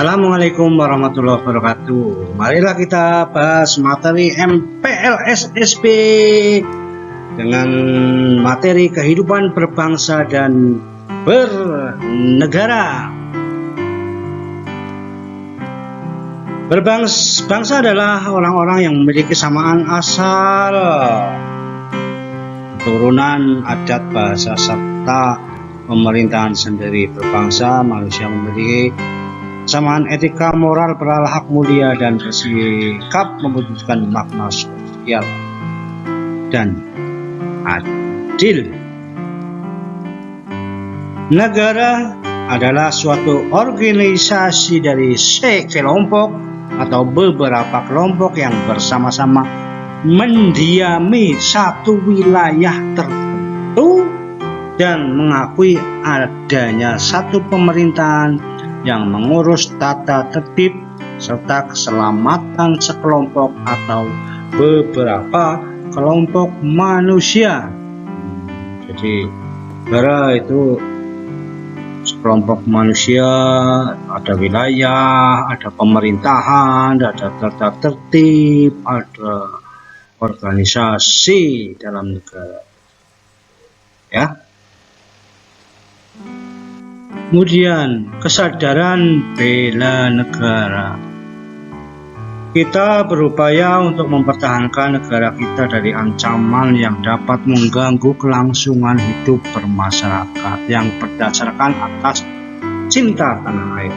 Assalamualaikum warahmatullahi wabarakatuh. Marilah kita bahas materi MPLS-SP dengan materi kehidupan berbangsa dan bernegara. Berbangsa adalah orang-orang yang memiliki kesamaan asal, turunan, adat, bahasa, serta pemerintahan sendiri. Berbangsa, manusia memiliki kesamaan etika, moral, berakhlak mulia, dan bersikap membutuhkan makna sosial dan adil. Negara adalah suatu organisasi dari sekelompok atau beberapa kelompok yang bersama-sama mendiami satu wilayah tertentu dan mengakui adanya satu pemerintahan yang mengurus tata tertib serta keselamatan sekelompok atau beberapa kelompok manusia. Jadi negara itu sekelompok manusia, ada wilayah, ada pemerintahan, ada tata tertib, ada organisasi dalam negara. Ya. Kemudian kesadaran bela negara. Kita berupaya untuk mempertahankan negara kita dari ancaman yang dapat mengganggu kelangsungan hidup bermasyarakat yang berdasarkan atas cinta tanah air.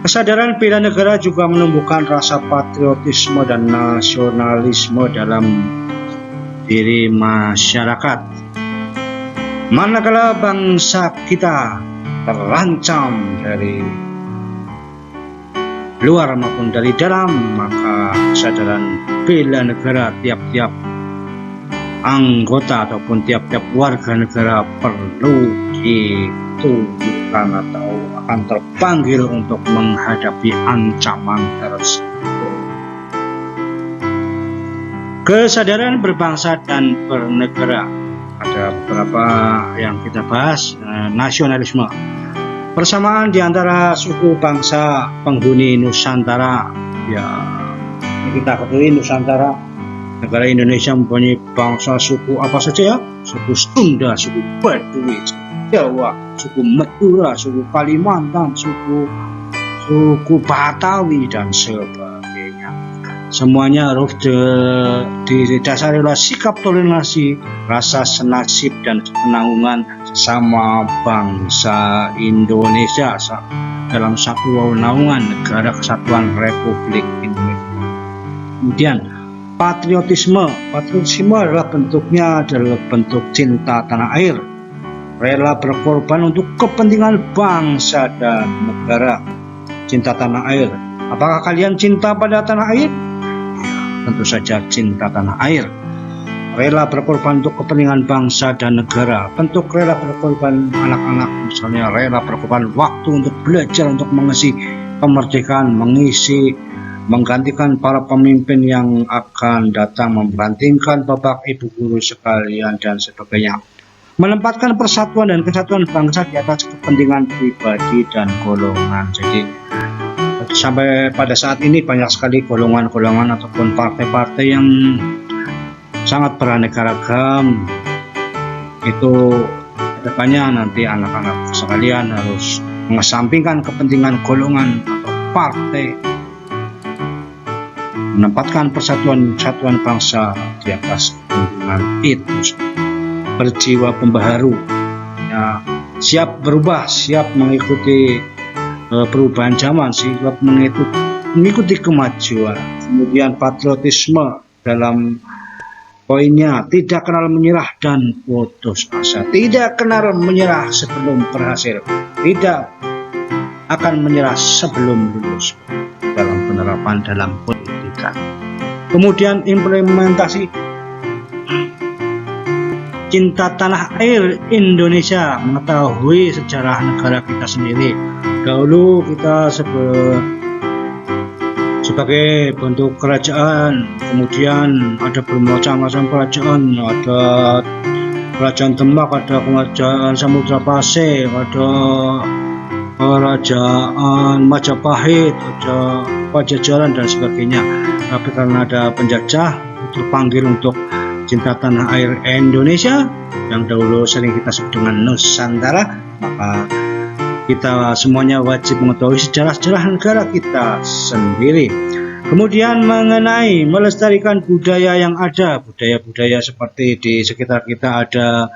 Kesadaran bela negara juga menumbuhkan rasa patriotisme dan nasionalisme dalam diri masyarakat. Manakala bangsa kita terancam dari luar maupun dari dalam, maka kesadaran bela negara tiap-tiap anggota ataupun tiap-tiap warga negara perlu ditunjukkan atau akan terpanggil untuk menghadapi ancaman tersebut. Kesadaran berbangsa dan bernegara. Ada beberapa yang kita bahas. Nasionalisme, persamaan di antara suku bangsa penghuni Nusantara. Ya, kita ketahui Nusantara, negara Indonesia mempunyai bangsa suku apa saja ya? Suku Sunda, suku Baduy, suku Jawa, suku Madura, suku Kalimantan, suku Batawi dan sebagainya. Semuanya harus didasari oleh sikap toleransi, rasa senasib dan penanggungan sesama bangsa Indonesia dalam satu naungan negara kesatuan Republik Indonesia. Kemudian patriotisme adalah bentuk cinta tanah air, rela berkorban untuk kepentingan bangsa dan negara. Cinta tanah air. Apakah kalian cinta pada tanah air? Tentu saja cinta tanah air. Rela berkorban untuk kepentingan bangsa dan negara. Bentuk rela berkorban anak-anak, misalnya rela berkorban waktu untuk belajar, untuk mengisi kemerdekaan, menggantikan para pemimpin yang akan datang, membantingkan bapak ibu guru sekalian dan sebagainya. Menempatkan persatuan dan kesatuan bangsa di atas kepentingan pribadi dan golongan. Jadi sampai pada saat ini banyak sekali golongan-golongan ataupun partai-partai yang sangat beraneka ragam. Itu kedepannya nanti anak-anak sekalian harus mengesampingkan kepentingan golongan atau partai, menempatkan persatuan bangsa di atas kepentingan itu. Berjiwa pembaharu, ya, siap berubah, siap mengikuti perubahan zaman, siap mengikuti kemajuan. Kemudian patriotisme dalam poinnya, tidak kenal menyerah dan putus asa, tidak kenal menyerah sebelum berhasil, tidak akan menyerah sebelum lulus dalam penerapan dalam pendidikan. Kemudian implementasi cinta tanah air Indonesia, mengetahui sejarah negara kita sendiri. Dahulu kita sebagai bentuk kerajaan, kemudian ada bermacam-macam kerajaan, ada kerajaan Demak, ada kerajaan Samudra Pasir, ada kerajaan Majapahit, ada Pajajaran dan sebagainya. Tapi karena ada penjajah terpanggil untuk cinta tanah air Indonesia yang dahulu sering kita sebut dengan Nusantara, maka kita semuanya wajib mengetahui sejarah-sejarah negara kita sendiri. Kemudian mengenai melestarikan budaya yang ada, budaya-budaya seperti di sekitar kita ada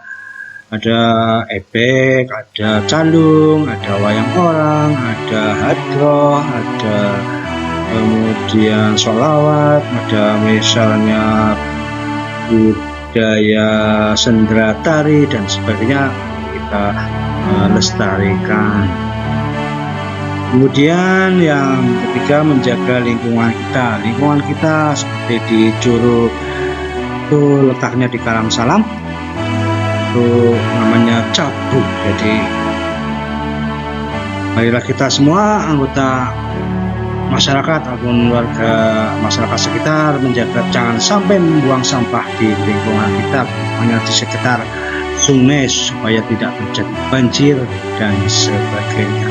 ebek, ada calung, ada wayang orang, ada hadroh, ada kemudian sholawat, ada misalnya budaya sendera tari dan sebagainya, kita lestarikan. Kemudian yang ketiga, menjaga lingkungan kita. Lingkungan kita seperti di Curug itu letaknya di Karangsalam, itu namanya Cabuk. Jadi marilah kita semua anggota masyarakat ataupun warga masyarakat sekitar menjaga jangan sampai membuang sampah di lingkungan kita, hanya di sekitar sungai supaya tidak terjadi banjir dan sebagainya.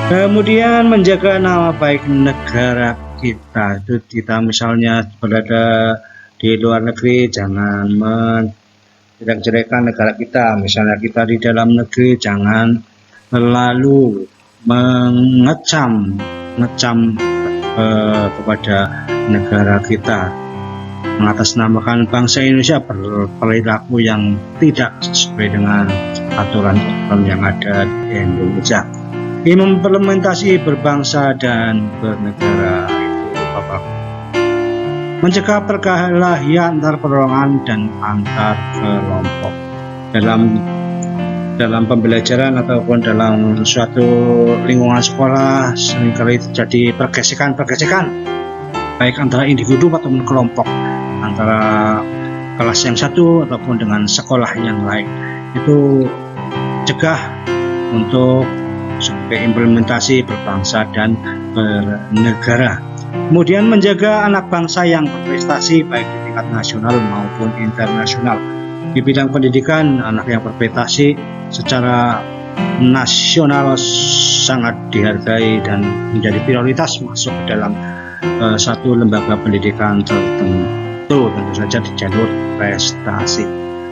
Kemudian menjaga nama baik negara kita. Itu kita misalnya berada di luar negeri, jangan menjelek-jelekan negara kita. Misalnya kita di dalam negeri, jangan terlalu mengecam kepada negara kita, mengatasnamakan bangsa Indonesia berperilaku yang tidak sesuai dengan aturan-aturan yang ada di Indonesia. Implementasi berbangsa dan bernegara itu Bapak. Mencegah perkelahian antar perorangan dan antar kelompok dalam pembelajaran ataupun dalam suatu lingkungan sekolah seringkali terjadi pergesekan baik antara individu ataupun kelompok, antara kelas yang satu ataupun dengan sekolah yang lain. Itu cegah untuk sebagai implementasi berbangsa dan bernegara. Kemudian menjaga anak bangsa yang berprestasi baik di tingkat nasional maupun internasional. Di bidang pendidikan, anak yang berprestasi secara nasional sangat dihargai dan menjadi prioritas masuk ke dalam satu lembaga pendidikan tertentu, tentu saja di jalur prestasi.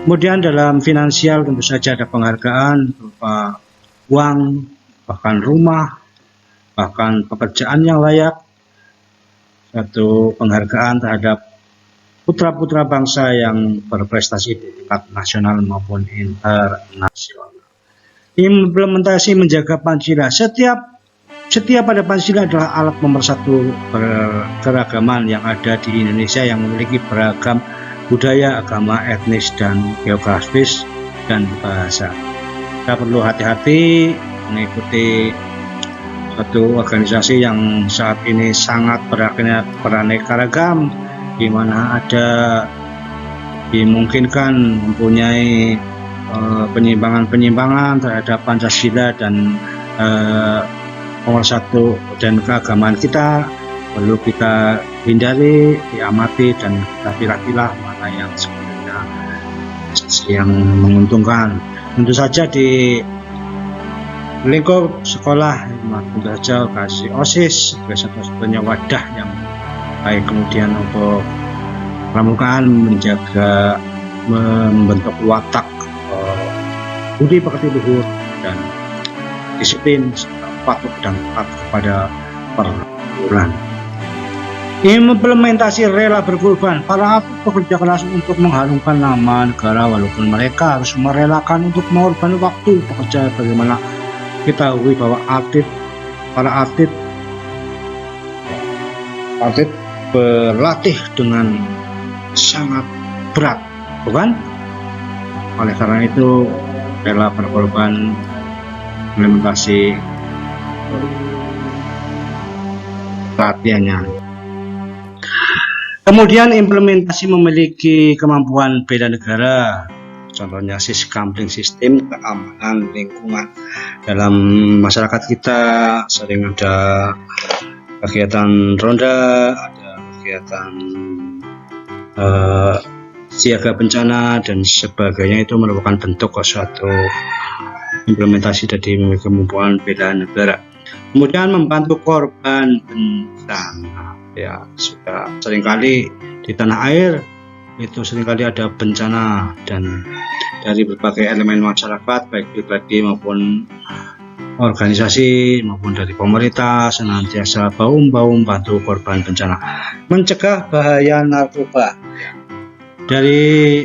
Kemudian dalam finansial tentu saja ada penghargaan berupa uang, bahkan rumah, bahkan pekerjaan yang layak, satu penghargaan terhadap putra-putra bangsa yang berprestasi di tingkat nasional maupun internasional. Implementasi menjaga Pancasila. Setiap pada Pancasila adalah alat pemersatu keragaman yang ada di Indonesia yang memiliki beragam budaya, agama, etnis, dan geografis dan bahasa. Kita perlu hati-hati mengikuti suatu organisasi yang saat ini sangat beraneka ragam, di mana ada dimungkinkan mempunyai penyimpangan terhadap Pancasila dan pemersatu dan keagamaan kita perlu kita hindari, diamati, dan kita pilih-pilih mana yang sebenarnya yang menguntungkan. Tentu saja di lingkup sekolah tentu saja kasih OSIS sebagai satu-satunya wadah yang baik, kemudian untuk pramukaan menjaga membentuk watak budi pekerti luhur dan disiplin, patuh dan taat kepada peraturan. Implementasi rela berkorban. Para atlet bekerja keras untuk mengharumkan nama negara walaupun mereka harus merelakan untuk mengorbankan waktu bekerja. Bagaimana kita tahu bahwa para atlet berlatih dengan sangat berat, bukan? Oleh karena itu rela berkorban implementasi latihannya. Kemudian implementasi memiliki kemampuan bela negara, contohnya Siskamling, sistem keamanan lingkungan. Dalam masyarakat kita sering ada kegiatan ronda, ada kegiatan siaga bencana dan sebagainya. Itu merupakan bentuk suatu implementasi dari kemampuan bela negara. Kemudian membantu korban bencana. Ya, sudah seringkali di tanah air itu seringkali ada bencana, dan dari berbagai elemen masyarakat baik pribadi maupun organisasi maupun dari pemerintah senantiasa bahu-membahu bantu korban bencana, mencegah bahaya narkoba. Dari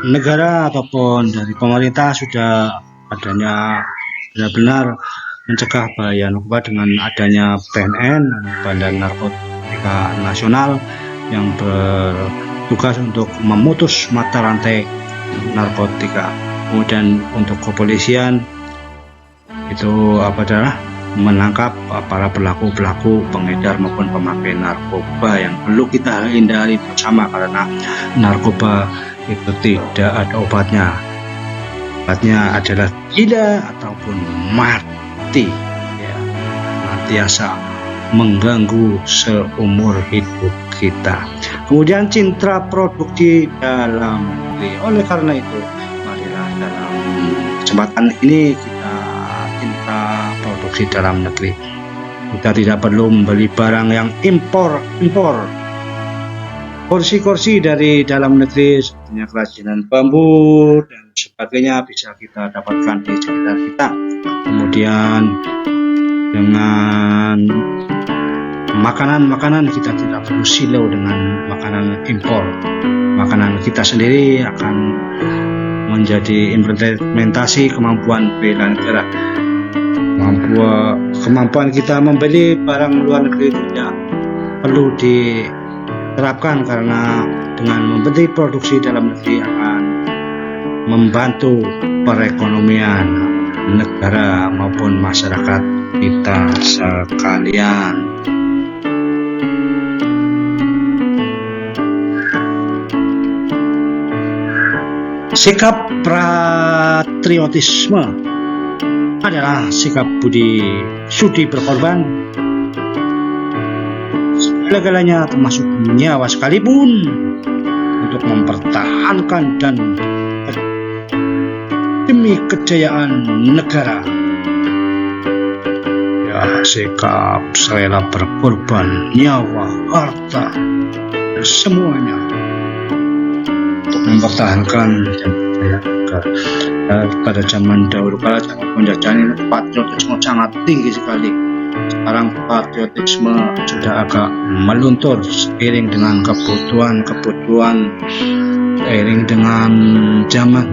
negara ataupun dari pemerintah sudah adanya benar-benar mencegah bahaya narkoba dengan adanya BNN, Badan Narkotika Nasional, yang bertugas untuk memutus mata rantai narkotika. Kemudian untuk kepolisian itu adalah menangkap para pelaku pengedar maupun pemakai narkoba yang perlu kita hindari bersama, karena narkoba itu tidak ada obatnya. Obatnya adalah gila ataupun mati, ya, nantiasa mengganggu seumur hidup kita. Kemudian cinta produksi dalam negeri. Oleh karena itu, marilah dalam kesempatan ini kita cinta produksi dalam negeri. Kita tidak perlu membeli barang yang impor. Kursi-kursi dari dalam negeri seperti kerajinan bambu dan sebagainya bisa kita dapatkan di sekitar kita. Kemudian dengan makanan kita tidak perlu silau dengan makanan impor. Makanan kita sendiri akan menjadi implementasi kemampuan bela negara. Kemampuan kita membeli barang luar negeri tidak perlu diterapkan, karena dengan membeli produksi dalam negeri akan membantu perekonomian negara maupun masyarakat kita sekalian. Sikap patriotisme adalah sikap budi sudi berkorban segala-galanya, termasuk nyawa sekalipun, untuk mempertahankan dan demi kejayaan negara. Ya, sikap rela berkorban nyawa, harta, semuanya untuk mempertahankan dan kejayaan negara. Pada zaman dahulu kala, zaman penjajahan, patriotisme sangat tinggi sekali. Sekarang patriotisme sudah agak meluntur seiring dengan kebutuhan, seiring dengan zaman.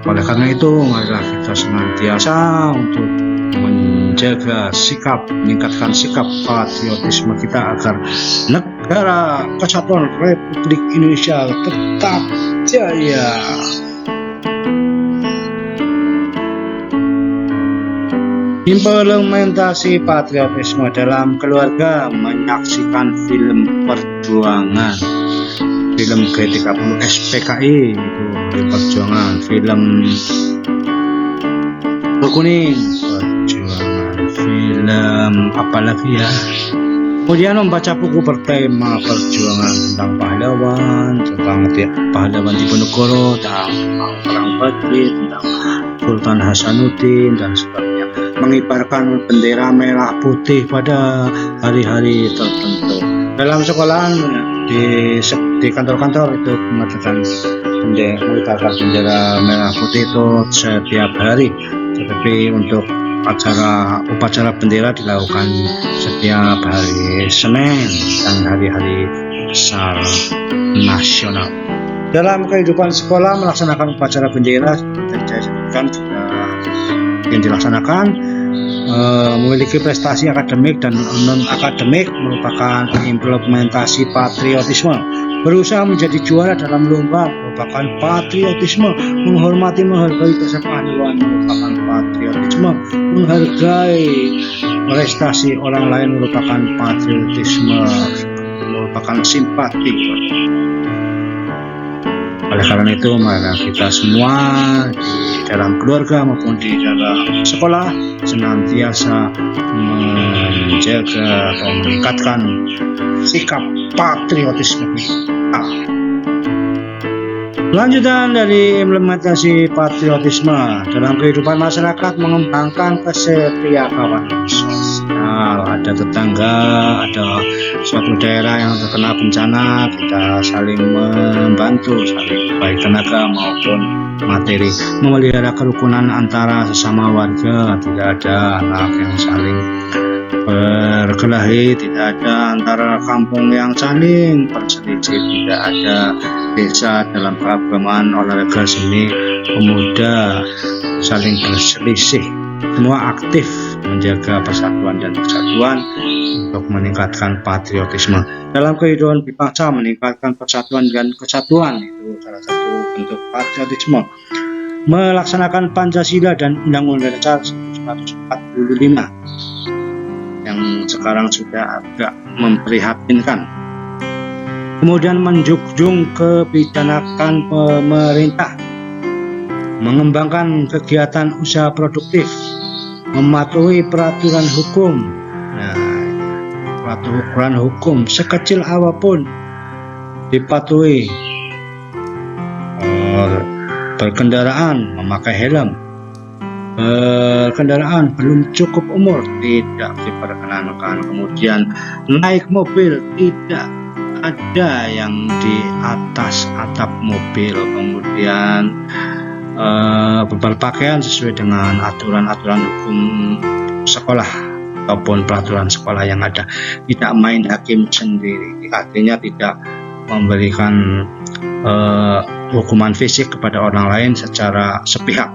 Oleh karena itu, marilah kita senantiasa untuk meningkatkan sikap patriotisme kita agar negara Kesatuan Republik Indonesia tetap jaya. Implementasi patriotisme dalam keluarga: menyaksikan film perjuangan, film G30 SPKI itu perjuangan, film Berkuning perjuangan, film apalagi ya. Kemudian membaca buku bertema perjuangan tentang pahlawan Diponegoro, tentang Perang Badri, tentang Sultan Hasanuddin dan sebagainya. Mengibarkan bendera merah putih pada hari-hari tertentu. Dalam sekolahan, di kantor-kantor itu mengadakan mengibarkan bendera merah putih itu setiap hari. Tetapi untuk upacara bendera dilakukan setiap hari Senin dan hari-hari besar nasional. Dalam kehidupan sekolah, melaksanakan upacara bendera seperti saya sebutkan sudah yang dilaksanakan, memiliki prestasi akademik dan non-akademik merupakan implementasi patriotisme. Berusaha menjadi juara dalam lomba merupakan patriotisme. Menghargai jasa pahlawan merupakan patriotisme. Menghargai prestasi orang lain merupakan patriotisme, merupakan simpati. Oleh karena itu, maka kita semua di dalam keluarga maupun di dalam sekolah senantiasa menjaga atau meningkatkan sikap patriotisme kita. Lanjutan dari implementasi patriotisme dalam kehidupan masyarakat, mengembangkan kesetiakawanan sosial. Ada tetangga, ada suatu daerah yang terkena bencana, kita saling membantu, saling baik tenaga maupun materi. Memelihara kerukunan antara sesama warga, tidak ada anak yang saling berkelahi, tidak ada antara kampung yang saling berselisih, tidak ada desa dalam keagamaan, olahraga, seni, pemuda saling berselisih. Semua aktif menjaga persatuan dan kesatuan untuk meningkatkan patriotisme. Dalam kehidupan berbangsa, meningkatkan persatuan dan kesatuan itu salah satu bentuk patriotisme. Melaksanakan Pancasila dan Undang-Undang Dasar 1945 yang sekarang sudah agak memprihatinkan. Kemudian menjunjung kebijakan pemerintah, mengembangkan kegiatan usaha produktif, mematuhi peraturan hukum. Peraturan hukum sekecil apapun dipatuhi. Berkendaraan memakai helm, berkendaraan belum cukup umur tidak diperkenankan. Kemudian naik mobil tidak ada yang di atas atap mobil. Kemudian berpakaian sesuai dengan aturan-aturan hukum sekolah ataupun peraturan sekolah yang ada. Tidak main hakim sendiri, artinya tidak memberikan hukuman fisik kepada orang lain secara sepihak.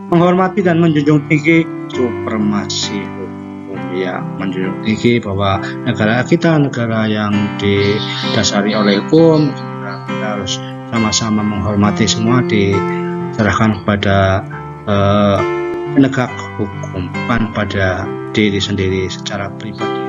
Menghormati dan menjunjung tinggi supremasi hukum, ya, menjunjung tinggi bahwa negara kita negara yang didasari oleh hukum. Kita harus sama-sama menghormati, semua diserahkan kepada penegak hukum, bukan pada diri sendiri secara pribadi.